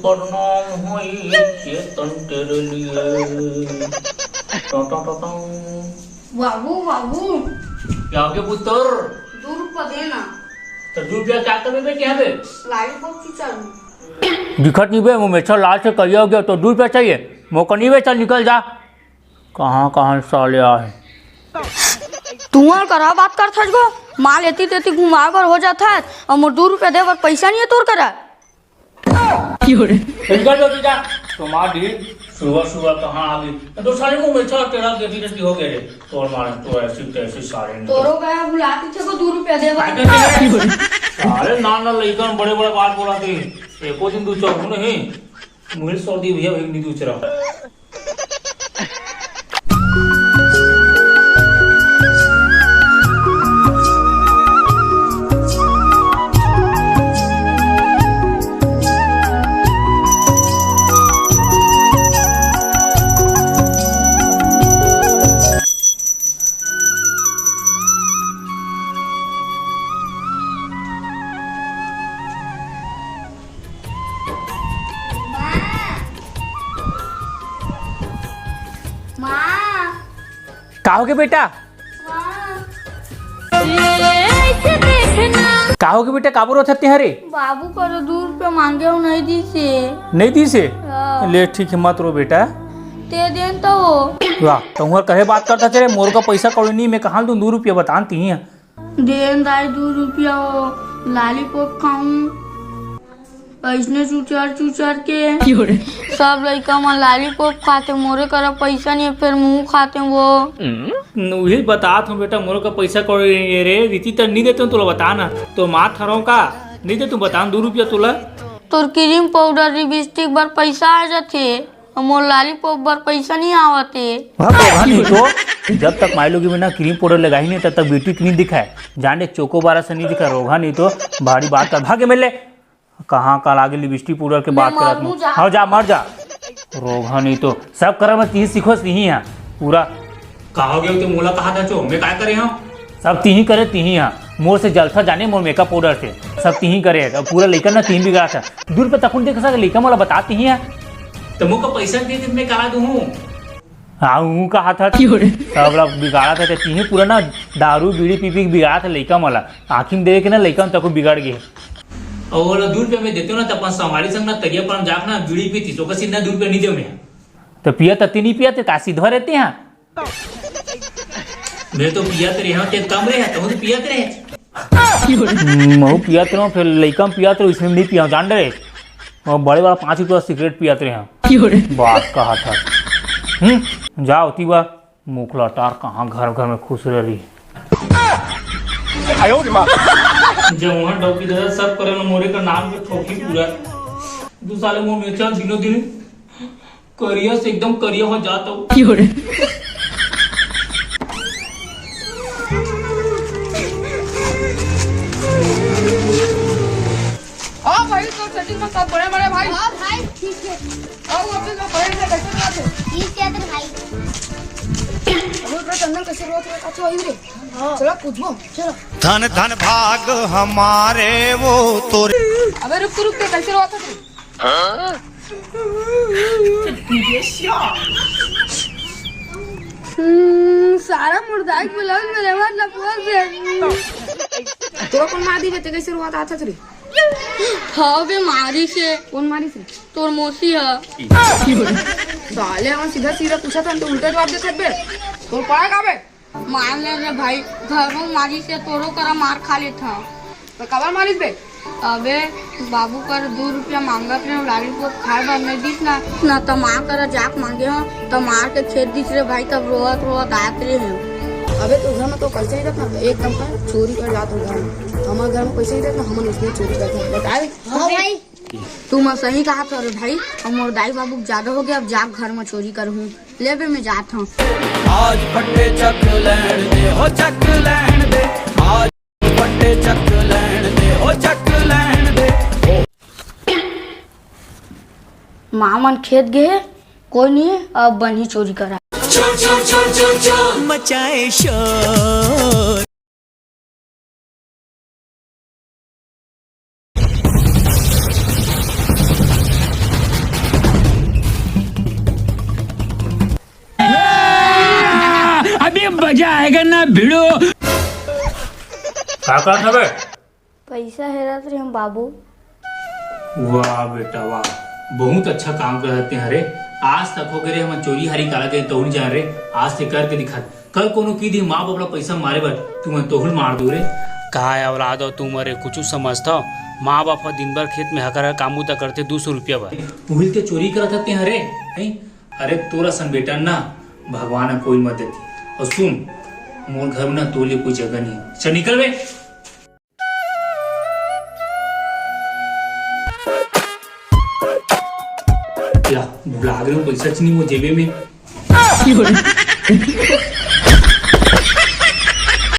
प्रणाम होई चेतन तेरे लिए। बाबू बाबू क्या हो गया पुत्र? 2 रुपया देना। तो 2 रुपया क्या करबे बे? क्या बे? लॉलीपॉप की चालू दिखत नहीं बे, मुँह में छल लाल से करिया हो गया तो 2 रुपया चाहिए। मौका नहीं बे, चल निकल जा। कहाँ कहाँ साले आए। तू और करा बात कर था गो माल लेती तेती घुमा कर हो जाता है और मोर 2 रुपया दे पर पैसा नहीं है तोर करा निकल जो जा। तुम्हारी सुबह सुबह कहाँ आ गई? तो साले मुँह में छल तेरा गेटी गेटी हो गए रे। तोर मारे तो ऐसी तैसी सारे तोरो गया बुलाती थे को 2 रुपया दे सारे नाना लइकन बड़े बड़े बात बोलाते एको दिन दू चौक नहीं मुझे सर्दी भैया भाई नहीं दूसरा। का हो गया बेटा? का हो गया बेटा? काबू रोते हरे बाबू करो 2 रुपया मांगे हो नहीं दी से नहीं दी से ले ठीक है मत रो बेटा ते देन तो वाह तुम कहे बात करता चले मोर का पैसा कौड़ी नहीं मैं कहाँ दूं 2 रुपया बताती ही देन दाई 2 रुपया हो लॉलीपॉप खाऊं ऐसने चुचार के सब लड़का मन लॉलीपॉप खाते मोरे करा पैसा नहीं फिर मुंह खाते वो वही बता हूँ बेटा मोर का पैसा कौड़ी रे रीति तो नहीं देते तुला बता ना तो माँ ठहराऊ का नहीं दे तू बता 2 रुपया तुला तोर क्रीम पाउडर लिपस्टिक बार पैसा आ जाते मोर लॉलीपॉप बार पैसा नहीं आवते नहीं तो जब तक माई लोगी बिना क्रीम पाउडर लगाई नहीं तब तक ब्यूटी क्रीम दिखाए जाने चोको बारा से नहीं दिखा रोगा नहीं तो भारी बात कर भागे मिले कहाँ कल आगे लिपस्टिक पाउडर के बात कर हाँ जा मर जा रोगा नहीं तो सब कर मैं तीन सीखो नहीं है पूरा कहा गया तो मोला कहा था चो मैं क्या करे हूँ सब तीही करे तीही यहाँ मोर से जलता जाने मोर मेकअप पाउडर से सब तीही करे पूरा लेकर ना 3 बिगड़ा था 2 रुपये तक देख सके लेकर मोला बताती ही है तो मुझको पैसा दे दे मैं करा दूँ हाँ हूँ कहा था सब लोग बिगाड़ा था तीही पूरा ना दारू बीड़ी पी पी बिगाड़ा था लड़का मला आँखी में दे के ना लड़का तक बिगड़ गए और 2 रुपये में देते हो ना तब हमारे संग ना तरिया पर जाक ना बीड़ी पीती तो कसी ना 2 रुपये नहीं दे मैं तो पिया तत्ती नहीं पिया तो सीधा रहते हैं मैं तो पियात रहे ते कम रहे तो पियात रहे मैं पियात रहा फिर लड़का पियात रहे इसमें नहीं पिया जान रहे और बड़े बड़ा 5 रुपया सिगरेट पियात रहे बात कहा था जा होती बा मुखला टार कहाँ घर घर में खुश रह रही जब वहाँ डॉक्टर दादा सब करे ना मोरे का नाम पे ठोकी पूरा 2 साल में मेचा दिनों दिन करिया से एकदम करिया हो जाता हूँ भाई तो सेटिंग में सब बड़े बड़े भाई हां भाई ठीक है आओ अपने का बड़े से कैसे बात है ठीक है तेरे भाई वो तो चंदन कैसे रोज अच्छा वही रे चलो पूछो चलो धन धन भाग हमारे वो तोरे अबे रुक के कैसे रोता तू सारा मुर्दाई बुलाओ मेरे मतलब तो कौन मार दी जते कैसे रोता अच्छा चली हाँ बे मारी से कौन मारी से तोर मौसी है साले हम सीधा सीधा पूछा था तो उल्टा जवाब देते बे तो पड़ा का बे मान ले रे भाई घर में मारी से तोरो करा मार खा लेता तो कबर मारिस बे अबे बाबू कर 2 रुपया मांगा अपने लॉलीपॉप खाए बार नहीं दिस ना तो माँ कर जाक मांगे हो तो मार के खेत दिस रे भाई तब रोवत आत रहे हैं अबे तो घर में तो पैसे नहीं रहता एक कम का चोरी कर जाता घर में हमारे घर में पैसे नहीं रहता हम उसमें चोरी करते हैं बताए हां भाई तू मैं सही कहा था रे भाई अब मोर दाई बाबू ज्यादा हो गया अब जाक घर में चोरी करहूँ ले बे मैं जाता हूँ आज फटे चक लैण दे हो चक लैण दे आज फटे चक लैण दे हो चक लैण दे माँ मन खेत गए कोई नहीं है अब बनी चोरी करा चोर चोर चोर चोर चोर मचाए शोर मजा आएगा ना भिड़ो। का करत हवे? पैसा हेरत रहे हम बाबू। वाह बेटा वाह, बहुत अच्छा काम करते हैं रे। आज तक हो गए हम चोरी हारी काला के तोड़ जा रे, आज से करके दिखा। कल कोनो की दी माँ बाप पैसा मारे बर तुम तोड़ मार दो रे। कहा है औलाद हो तुम, अरे कुछ समझता हो? माँ बाप दिन भर खेत में हकर काम तो करते 200 रुपया बा। उहिल के चोरी करत हैं हरे नहीं? अरे तोरा सन बेटा ना भगवान कोई मत देती। और सुन, मोर घर में ना तो लिए कोई जगह नहीं है, चल निकल बे। ला, बुला रहे हो पैसा चनी वो जेबे में।